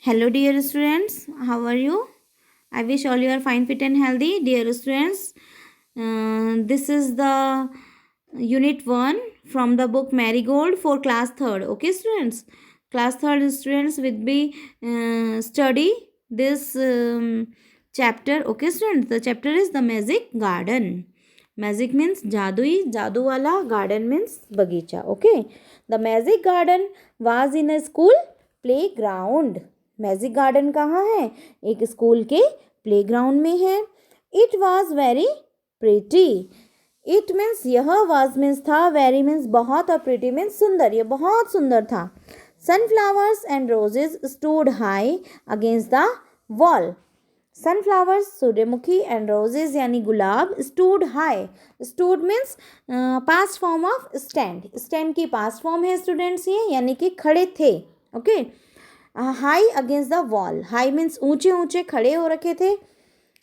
Hello, dear students. How are you? I wish all you are fine, fit, and healthy, dear students. This is the unit 1 from the book Marigold for class 3rd. Okay, students. Class 3rd students will be study this chapter. Okay, students. The chapter is the Magic Garden. Magic means jadui, jadoo wala. Garden means bagicha. Okay. The Magic Garden was in a school playground. Magic garden कहाँ है? एक school के playground में है. It was very pretty. It means यह, was means था, very means बहुत, और प्रिटी मीन्स सुंदर. यह बहुत सुंदर था. Sunflowers and roses stood high against the wall. Sunflowers सूर्यमुखी एंड रोजेज यानी गुलाब stood high. Stood means past form of stand. Stand की पास्ट फॉर्म है स्टूडेंट्स ये, यानी कि खड़े थे. Okay. High against the wall. High means ऊंचे ऊंचे खड़े हो रखे थे.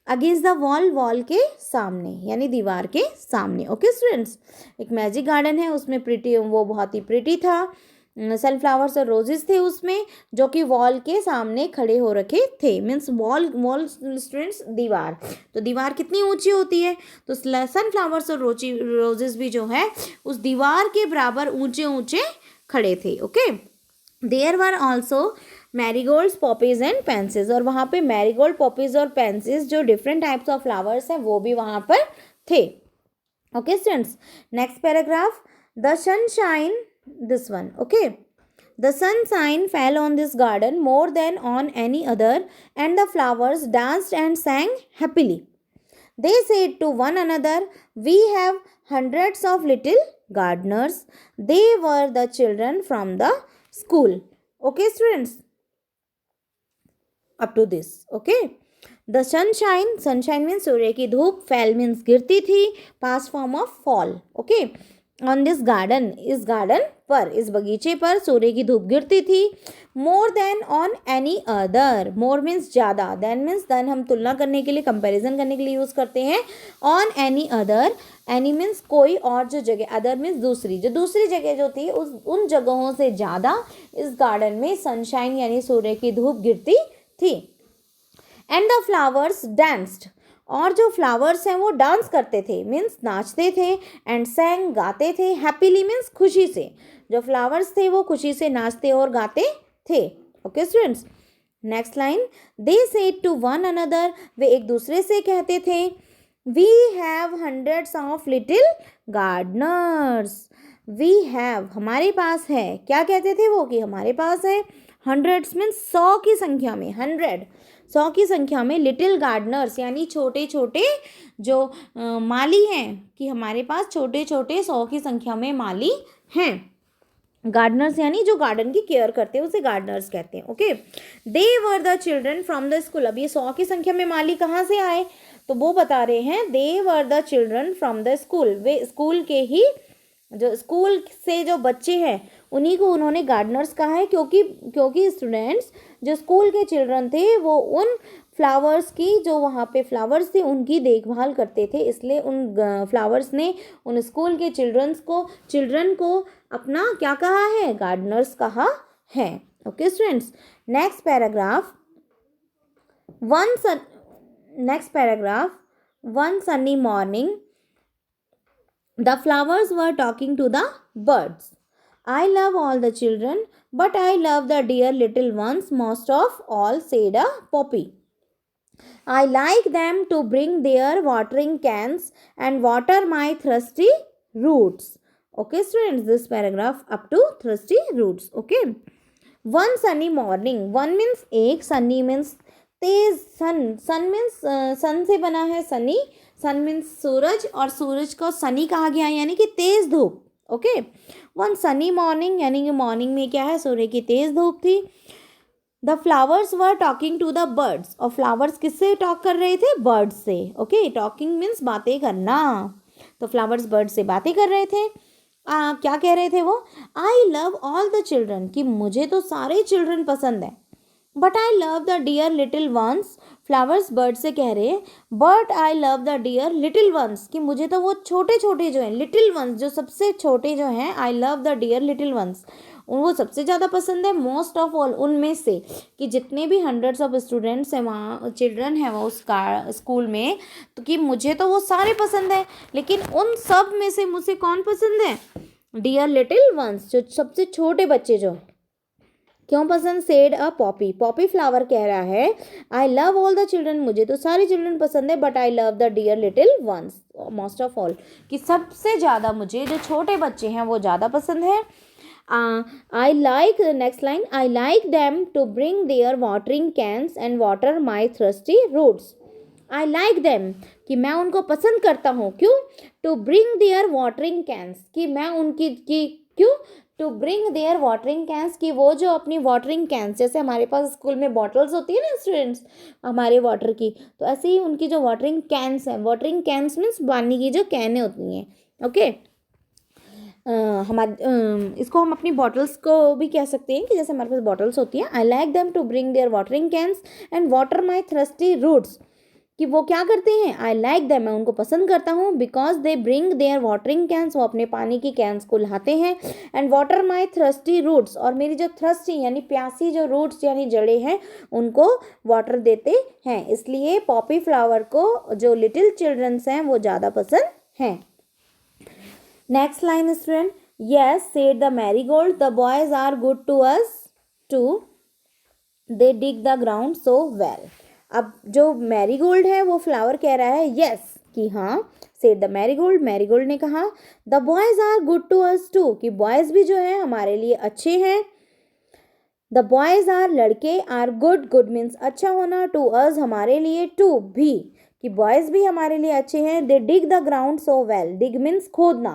अगेंस्ट द वॉल, वॉल के सामने यानी दीवार के सामने. Okay students. एक मैजिक गार्डन है, उसमें प्रिटी, वो बहुत ही प्रिटी था. सनफ्लावर्स और रोजेस थे उसमें, जो कि वॉल के सामने खड़े हो रखे थे. मीन्स वॉल, वॉल स्टूडेंट्स दीवार. तो दीवार कितनी ऊंची होती है, तो सनफ्लावर्स और रोजेस भी जो है उस दीवार के बराबर ऊंचे ऊंचे खड़े थे. Okay. There were also marigolds, poppies and pencils. और वहाँ पे मैरीगोल्ड, पॉपीज और पेंसिल्स जो डिफरेंट टाइप्स ऑफ फ्लावर्स हैं वो भी वहाँ पर थे. Okay students. Next paragraph. The sunshine, this one. Okay. The sunshine fell on this garden more than on any other, and the flowers danced and sang happily. They said to one another, "We have hundreds of little gardeners." They were the children from the school. Okay, students. Up to this. Okay. The sunshine, sunshine means सूर्य की धूप, fell means गिरती थी, past form of fall. Okay. On this garden, इस garden पर, इस बगीचे पर सूर्य की धूप गिरती थी. More than on any other. More means ज़्यादा. Than means than हम तुलना करने के लिए, कंपैरिजन करने के लिए यूज़ करते हैं. On any other. Any means कोई और जो जगह, other means दूसरी, जो दूसरी जगह जो थी उन जगहों से ज़्यादा इस गार्डन में सनशाइन यानी सूर्य की धूप गिरती थी. And the flowers danced. और जो फ्लावर्स हैं वो डांस करते थे, मीन्स नाचते थे. एंड सैंग, गाते थे. हैप्पीली मीन्स खुशी से. जो फ्लावर्स थे वो खुशी से नाचते और गाते थे. Okay students. Next line. They said to one another. वे एक दूसरे से कहते थे. We have hundreds of little gardeners. We have, हमारे पास है. क्या कहते थे वो, कि हमारे पास है. हंड्रेड्स मीन्स 100 की संख्या में. 100 की संख्या में लिटिल गार्डनर्स यानी छोटे छोटे जो माली हैं, कि हमारे पास छोटे छोटे 100 की संख्या में माली हैं. गार्डनर्स यानी जो गार्डन की केयर करते हैं उसे गार्डनर्स कहते हैं. Okay. They were the children from the school. अब ये 100 की संख्या में माली कहाँ से आए, तो वो बता रहे हैं. They were the children from the school. वे स्कूल के ही, जो स्कूल से जो बच्चे हैं उन्हीं को उन्होंने गार्डनर्स कहा है. क्योंकि स्टूडेंट्स, जो स्कूल के चिल्ड्रन थे वो उन फ्लावर्स की, जो वहाँ पे फ्लावर्स थे उनकी देखभाल करते थे, इसलिए उन फ्लावर्स ने उन स्कूल के चिल्ड्रन को अपना क्या कहा है, गार्डनर्स कहा है. Okay students. Next paragraph. One sunny morning the flowers were talking to the birds. I love all the children, but I love the dear little ones most of all, said a poppy. I like them to bring their watering cans and water my thirsty roots. Okay students, this paragraph up to thirsty roots. Okay. One sunny morning. One means एक, sunny means तेज. सन means सन से बना है सनी. सन means सूरज, और सूरज को सनी कहा गया है यानी कि तेज धूप. ओके. वन सनी मॉर्निंग यानी कि मॉर्निंग में क्या है, सूर्य की तेज धूप थी. The flowers were talking to the birds. और फ्लावर्स किससे टॉक कर रहे थे, बर्ड्स से. ओके. टॉकिंग मीन्स बातें करना. तो फ्लावर्स बर्ड से बातें कर रहे थे. क्या कह रहे थे वो, I love all the children, कि मुझे तो सारे चिल्ड्रन पसंद है. But I love the dear little ones, flowers bird से कह रहे हैं but I love the dear little ones, कि मुझे तो वो छोटे छोटे जो हैं लिटिल वंस, जो सबसे छोटे जो हैं, I love the dear little ones, वो सबसे ज़्यादा पसंद है। मोस्ट ऑफ ऑल, उनमें से, कि जितने भी हंड्रेड्स ऑफ स्टूडेंट्स हैं वहाँ, चिल्ड्रन हैं वो उस स्कूल में, तो कि मुझे तो वो सारे पसंद है, लेकिन उन सब में से मुझे कौन पसंद है? डियर लिटिल वंस, जो सबसे छोटे बच्चे जो। क्यों पसंद? Said a poppy, poppy flower कह रहा है I love all the children, मुझे तो सारे चिल्ड्रन पसंद है, but I love the dear little ones most of all, कि सबसे ज़्यादा मुझे जो छोटे बच्चे हैं वो ज़्यादा पसंद है। I like, next line, I like them to bring their watering cans and water my thirsty roots. I like them, कि मैं उनको पसंद करता हूँ, क्यों? To bring their watering cans, कि मैं उनकी, कि क्यों? To bring their watering cans, कि वो जो अपनी वाटरिंग कैंस, जैसे हमारे पास स्कूल में बॉटल्स होती है ना स्टूडेंट्स हमारे वाटर की, तो ऐसे ही उनकी जो वाटरिंग कैंस है, वाटरिंग कैंस मीन्स पानी की जो कैनें होती हैं, ओके। इसको हम अपनी बॉटल्स को भी कह सकते हैं, कि जैसे हमारे पास बॉटल्स होती हैं। I like them to bring their watering cans and water my thirsty roots, कि वो क्या करते हैं? आई लाइक दैम, मैं उनको पसंद करता हूँ, because they bring their watering cans, वो अपने पानी की कैंस को लाते हैं, and water my thirsty roots, और मेरी जो थ्रस्टी यानी प्यासी जो रूट्स यानी जड़ें हैं उनको वाटर देते हैं, इसलिए पॉपी फ्लावर को जो लिटिल चिल्ड्रंस हैं वो ज़्यादा पसंद हैं। Next line student, yes said the marigold, the boys are good to us too, they dig the ground so well. अब जो मैरीगोल्ड है वो फ्लावर कह रहा है यस, कि हाँ, सेड द मैरीगोल्ड, मैरीगोल्ड ने कहा the boys are good to us too, कि बॉयज भी जो है हमारे लिए अच्छे हैं। द बॉयज आर, लड़के, आर गुड, गुड मीन्स अच्छा होना, टू अस हमारे लिए, टू भी, कि बॉयज भी हमारे लिए अच्छे हैं। They dig the ground so well, dig means खोदना,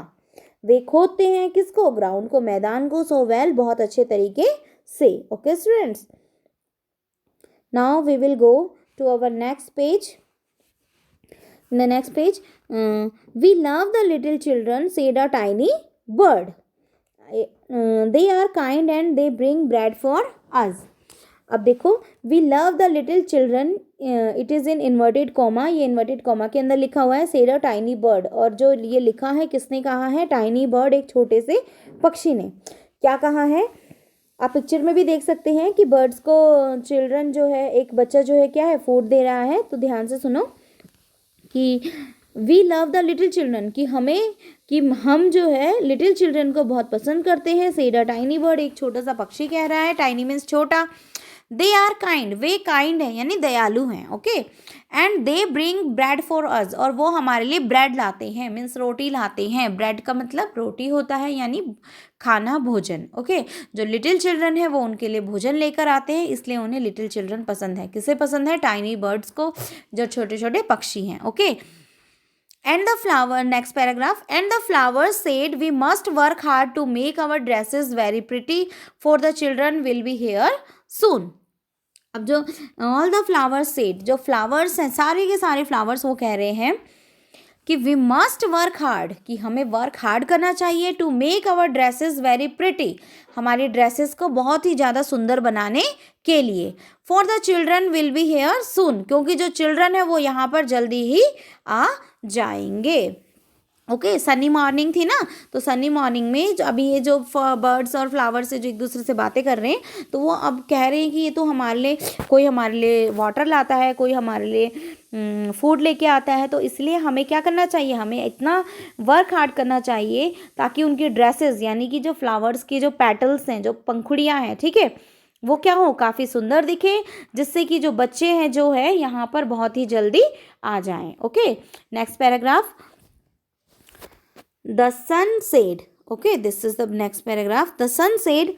वे खोदते हैं किसको? ग्राउंड को, मैदान को, सो वेल बहुत अच्छे तरीके से। Okay students, now we will go to our next page. In the next page, we love the little children, said a tiny bird. They are kind and they bring bread for us. अब देखो, we love the little children, it is in inverted comma, ये inverted comma के अंदर लिखा हुआ है said a tiny bird, और जो ये लिखा है किसने कहा है? tiny bird, एक छोटे से पक्षी ने क्या कहा है? आप पिक्चर में भी देख सकते हैं कि बर्ड्स को चिल्ड्रन जो है, एक बच्चा जो है क्या है? फूड दे रहा है। तो ध्यान से सुनो कि we love the little children, कि हम जो है लिटिल चिल्ड्रन को बहुत पसंद करते हैं। सेड अ टाइनी बर्ड, एक छोटा सा पक्षी कह रहा है, टाइनी मीन्स छोटा। दे आर काइंड, वे काइंड है यानी दयालु हैं, okay. And they bring bread for us, और वो हमारे लिए ब्रेड लाते हैं, मीन्स रोटी लाते हैं। ब्रेड का मतलब रोटी होता है, यानी खाना, भोजन, ओके। जो लिटिल चिल्ड्रन है वो उनके लिए भोजन लेकर आते हैं, इसलिए उन्हें लिटिल चिल्ड्रन पसंद है। किसे पसंद है? टाइनी बर्ड्स को, जो छोटे छोटे पक्षी हैं, okay. And the flower, next paragraph, and the flower said we must work hard to make our dresses very pretty for the children will be here soon. अब जो ऑल द फ्लावर्स सेड, जो flowers हैं सारे के सारे flowers वो कह रहे हैं कि वी मस्ट वर्क हार्ड, कि हमें वर्क हार्ड करना चाहिए, to make our dresses very pretty, हमारी ड्रेसेस को बहुत ही ज़्यादा सुंदर बनाने के लिए। For the children will be here soon, क्योंकि जो चिल्ड्रन है वो यहाँ पर जल्दी ही आ जाएंगे। ओके, सनी मॉर्निंग थी ना, तो सनी मॉर्निंग में जो अभी ये जो बर्ड्स और फ्लावर्स से जो एक दूसरे से बातें कर रहे हैं, तो वो अब कह रहे हैं कि ये तो हमारे लिए, कोई हमारे लिए वाटर लाता है, कोई हमारे लिए फूड लेके आता है, तो इसलिए हमें क्या करना चाहिए? हमें इतना वर्क हार्ड करना चाहिए ताकि उनकी ड्रेसेस, यानी कि जो फ्लावर्स की जो पेटल्स हैं, जो पंखुड़ियाँ हैं, ठीक है, वो क्या हो? काफ़ी सुंदर दिखे, जिससे कि जो बच्चे हैं जो है यहाँ पर बहुत ही जल्दी आ जाएं। Okay, next paragraph, the sun said, okay, this is the next paragraph, the sun said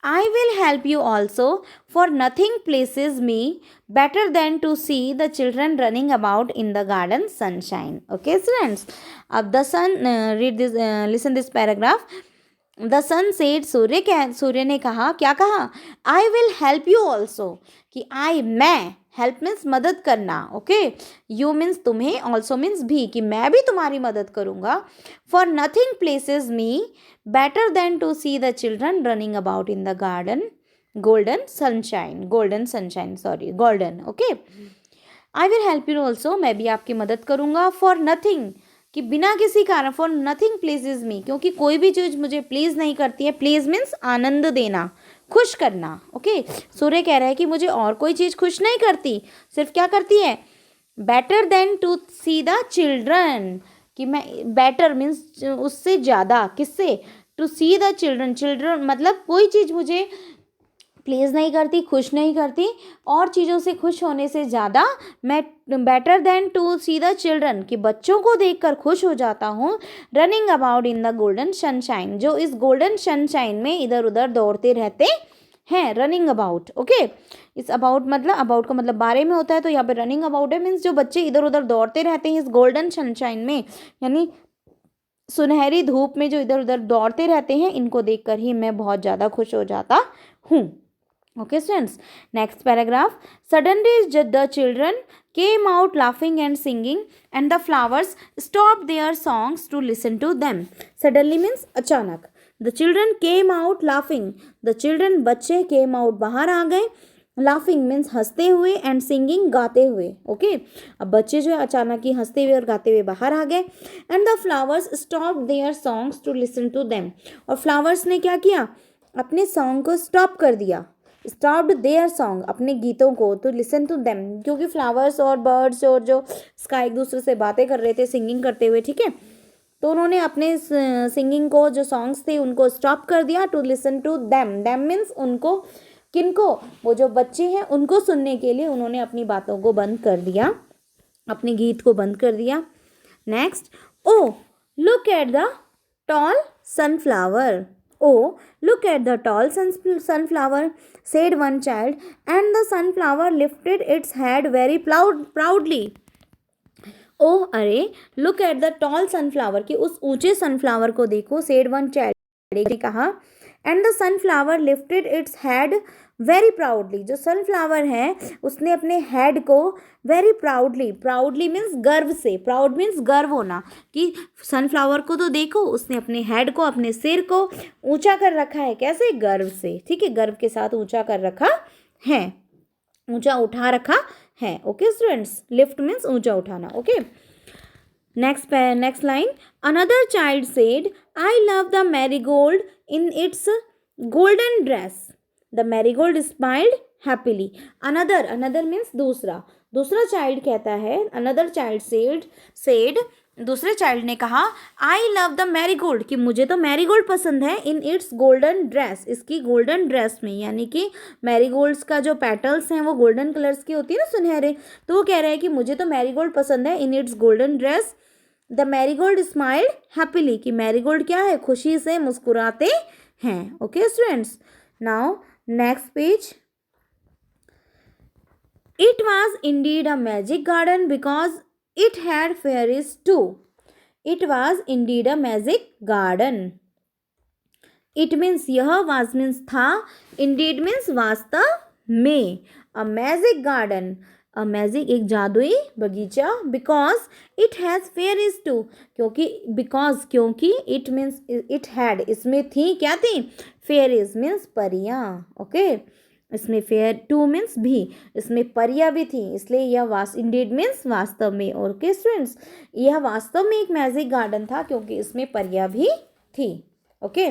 I will help you also, for nothing pleases me better than to see the children running about in the garden sunshine. Okay students, अब the sun, read this, listen this paragraph. The sun said, सूर्य ने कहा, क्या कहा? I will help you also, कि मैं, help means मदद करना, ओके। यू मीन्स तुम्हें, ऑल्सो मीन्स भी, कि मैं भी तुम्हारी मदद करूँगा। For nothing pleases me better than to see the children running about in the garden golden sunshine, sorry, golden. Okay, I will help you also, मैं भी आपकी मदद करूँगा. For nothing, कि बिना किसी कारण. For nothing pleases me, क्योंकि कोई भी चीज़ मुझे प्लीज़ नहीं करती है. प्लीज़ मीन्स आनंद देना, खुश करना. ओके, सूर्य कह रहा है कि मुझे और कोई चीज़ खुश नहीं करती, सिर्फ क्या करती है, better than to see the children, कि मैं बेटर मीन्स उससे ज़्यादा, किससे, टू सी द चिल्ड्रन मतलब कोई चीज़ मुझे प्लीज़ नहीं करती, खुश नहीं करती, और चीज़ों से खुश होने से ज़्यादा मैं better than to see the children, कि बच्चों को देखकर खुश हो जाता हूँ. Running about in the golden sunshine, जो इस गोल्डन सनशाइन में इधर उधर दौड़ते रहते हैं. Running about. ओके, इस अबाउट मतलब, अबाउट का मतलब बारे में होता है, तो यहाँ पे रनिंग अबाउट है मीन्स जो बच्चे इधर उधर दौड़ते रहते हैं इस गोल्डन सनशाइन में, यानी सुनहरी धूप में जो इधर उधर दौड़ते रहते हैं, इनको देखकर ही मैं बहुत ज़्यादा खुश हो जाता हूँ. Okay, students. Next paragraph. Suddenly, the children came out laughing and singing, and the flowers stopped their songs to listen to them. Suddenly means अचानक. The children came out laughing. The children बच्चे came out बाहर आ गए. Laughing means हंसते हुए and singing गाते हुए. Okay. अब बच्चे जो है अचानक ही हंसते हुए और गाते हुए बाहर आ गए. And the flowers stopped their songs to listen to them. और flowers ने क्या किया, अपने सॉन्ग को स्टॉप कर दिया. स्टॉप्ड देयर सॉन्ग, अपने गीतों को, तो लिसन टू देम, क्योंकि फ्लावर्स और बर्ड्स और जो स्काई एक दूसरे से बातें कर रहे थे सिंगिंग करते हुए. ठीक है, तो उन्होंने अपने सिंगिंग को, जो सॉन्ग्स थे उनको स्टॉप कर दिया. To listen to them, them means उनको, किनको, वो जो बच्चे हैं उनको सुनने के लिए उन्होंने अपनी बातों को बंद कर दिया, अपने गीत को बंद कर दिया. Next. Oh look at the tall sunflower. Oh, look at the tall sunflower, said one child, and the sunflower lifted its head very proudly. Oh, अरे, look at the tall sunflower, कि उस ऊंचे सनफ्लावर को देखो, said one child, ने कहा, and the sunflower lifted its head very proudly. जो sunflower है उसने अपने हेड को very proudly मीन्स गर्व से, प्राउड मीन्स गर्व होना, कि सनफ्लावर को तो देखो, उसने अपने हेड को, अपने सिर को ऊंचा कर रखा है. कैसे, गर्व से. ठीक है, गर्व के साथ ऊंचा कर रखा है, ऊंचा उठा रखा है. ओके स्टूडेंट्स, लिफ्ट मीन्स ऊंचा उठाना. Okay, next line. Another child said, I love the marigold in its golden dress. The marigold smiled happily. Another means दूसरा चाइल्ड कहता है, another child said, दूसरे चाइल्ड ने कहा, आई लव द मैरीगोल्ड, कि मुझे तो मैरीगोल्ड पसंद है, इन इट्स गोल्डन ड्रेस, इसकी गोल्डन ड्रेस में, यानी कि मैरीगोल्ड्स का जो पेटल्स हैं वो गोल्डन कलर्स की होती है ना, सुनहरे, तो वो कह रहा है कि मुझे तो मैरीगोल्ड पसंद है, in its golden dress. The marigold smiled happily, कि मैरीगोल्ड क्या है, खुशी से मुस्कुराते हैं. Okay students, now next page. It was indeed a magic garden because it had fairies too. It was indeed a magic garden. It means यह, was means था, indeed means वास्तव में, a magic garden, a magic एक जादुई बगीचा, because it has fairies too, क्योंकि it means it had, इसमें थी, क्या थी, fairies means परियां. ओके, इसमें फेयर, टू मीन्स भी, इसमें परिया भी थी, इसलिए यह इंडीड मीन्स वास्तव में. और ओके स्टूडेंट्स, यह वास्तव में एक मैजिक गार्डन था क्योंकि इसमें परिया भी थी. Okay,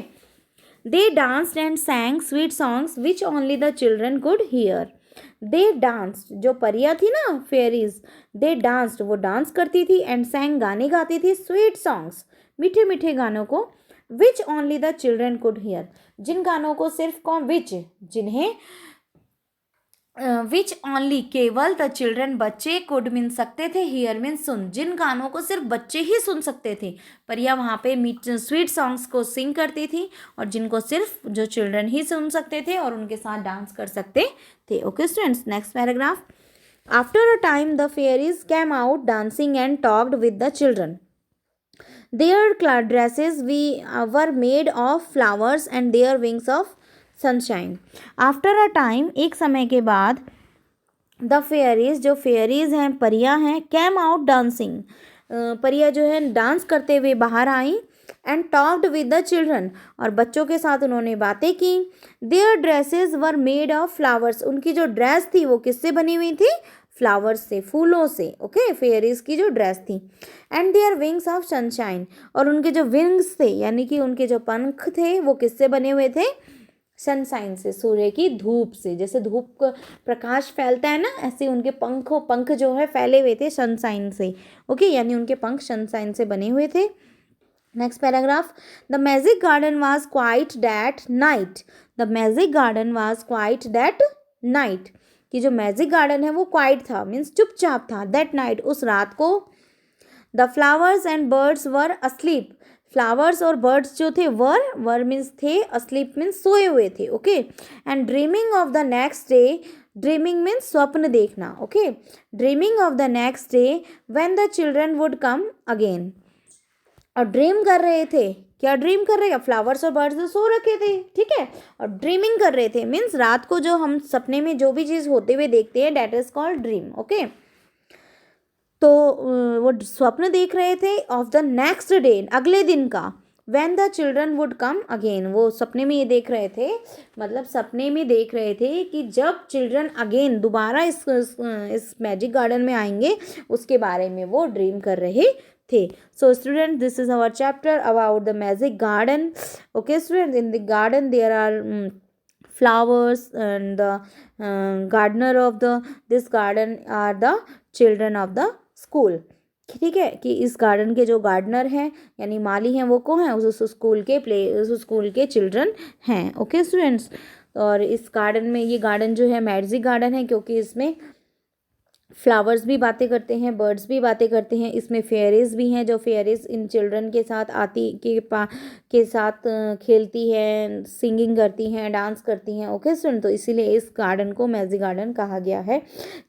they danced and सैंग sweet songs which only the children could here. They danced, जो परिया थी ना, फेयरीज, दे डांस्ड, वो डांस करती थी, एंड सैंग, गाने गाती थी, स्वीट सॉन्ग्स, मीठे मीठे गानों को, which only the children could hear, जिन गानों को सिर्फ कौन, विच, जिन्हें, विच ओनली, केवल, द चिल्ड्रन, बच्चे, कुड मिन सकते थे, हियर मीन सुन, जिन गानों को सिर्फ बच्चे ही सुन सकते थे. परिया वहाँ पे स्वीट सॉन्ग्स को सिंग करती थी, और जिनको सिर्फ जो चिल्ड्रन ही सुन सकते थे और उनके साथ डांस कर सकते थे. Okay students, next paragraph. After a time the fairies came out dancing and talked with the children. Their dresses were made of flowers and their wings of sunshine. After a time, एक समय के बाद, the fairies, जो fairies हैं, परियां हैं, cam out dancing, परियां जो है डांस करते हुए बाहर आई, and talked with the children, और बच्चों के साथ उन्होंने बातें की। Their dresses were made of flowers, उनकी जो ड्रेस थी वो किससे बनी हुई थी? फ्लावर्स से, फूलों से। ओके, फेयरीज की जो ड्रेस थी। And their wings of sunshine, और उनके जो विंग्स थे यानी कि उनके जो पंख थे वो किससे बने हुए थे? सनशाइन से, सूर्य की धूप से। जैसे धूप का प्रकाश फैलता है ना, ऐसे उनके पंख जो है फैले हुए थे सनशाइन से। ओके, यानी उनके पंख सनशाइन से बने हुए थे। Next paragraph, the magic garden was quite that night, the magic garden was quite that night, कि जो मैजिक गार्डन है वो क्वाइट था, मीन्स चुपचाप था, दैट नाइट, उस रात को। The flowers and birds were asleep, flowers और बर्ड्स जो थे वर मीन्स थे, अस्लीप मीन्स सोए हुए थे। Okay, and dreaming of the next day, dreaming means स्वप्न देखना। Okay, dreaming of the next day when the children would come again, और ड्रीम कर रहे थे, क्या ड्रीम कर रहे हैं? फ्लावर्स और बर्ड्स तो सो रखे थे, ठीक है, और ड्रीमिंग कर रहे थे मीन्स रात को जो हम सपने में जो भी चीज़ होते हुए देखते हैं, that is called dream. Okay, तो वो स्वप्न देख रहे थे ऑफ द नेक्स्ट डे, अगले दिन का। When the children would come again, वो सपने में ये देख रहे थे, मतलब सपने में देख रहे थे कि जब चिल्ड्रन अगेन दोबारा इस मैजिक गार्डन में आएंगे, उसके बारे में वो ड्रीम कर रहे थे। So student, this is our chapter about the magic garden. Okay student, in the garden there are flowers and the gardener of the this garden are the children of the school। ठीक है, कि इस garden के जो gardener हैं यानी माली हैं वो कौन है? उस स्कूल के उस स्कूल के चिल्ड्रन हैं। ओके स्टूडेंट्स, और इस गार्डन में, ये गार्डन जो है मैजिक गार्डन है क्योंकि इसमें फ्लावर्स भी बातें करते हैं, बर्ड्स भी बातें करते हैं, इसमें फेयरीज भी हैं जो फेयरीज इन चिल्ड्रन के साथ के साथ खेलती हैं, सिंगिंग करती हैं, डांस करती हैं। ओके सुन, तो इसीलिए इस गार्डन को मैजिक गार्डन कहा गया है,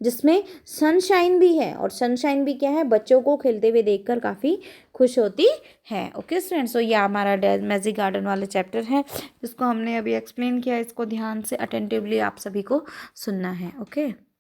जिसमें सनशाइन भी है, और सनशाइन भी क्या है? बच्चों को खेलते हुए देखकर काफ़ी खुश होती है। ओके स्टूडेंट्स, तो ये हमारा मैजिक गार्डन वाले चैप्टर है, जिसको हमने अभी एक्सप्लेन किया, इसको ध्यान से अटेंटिवली आप सभी को सुनना है। ओके।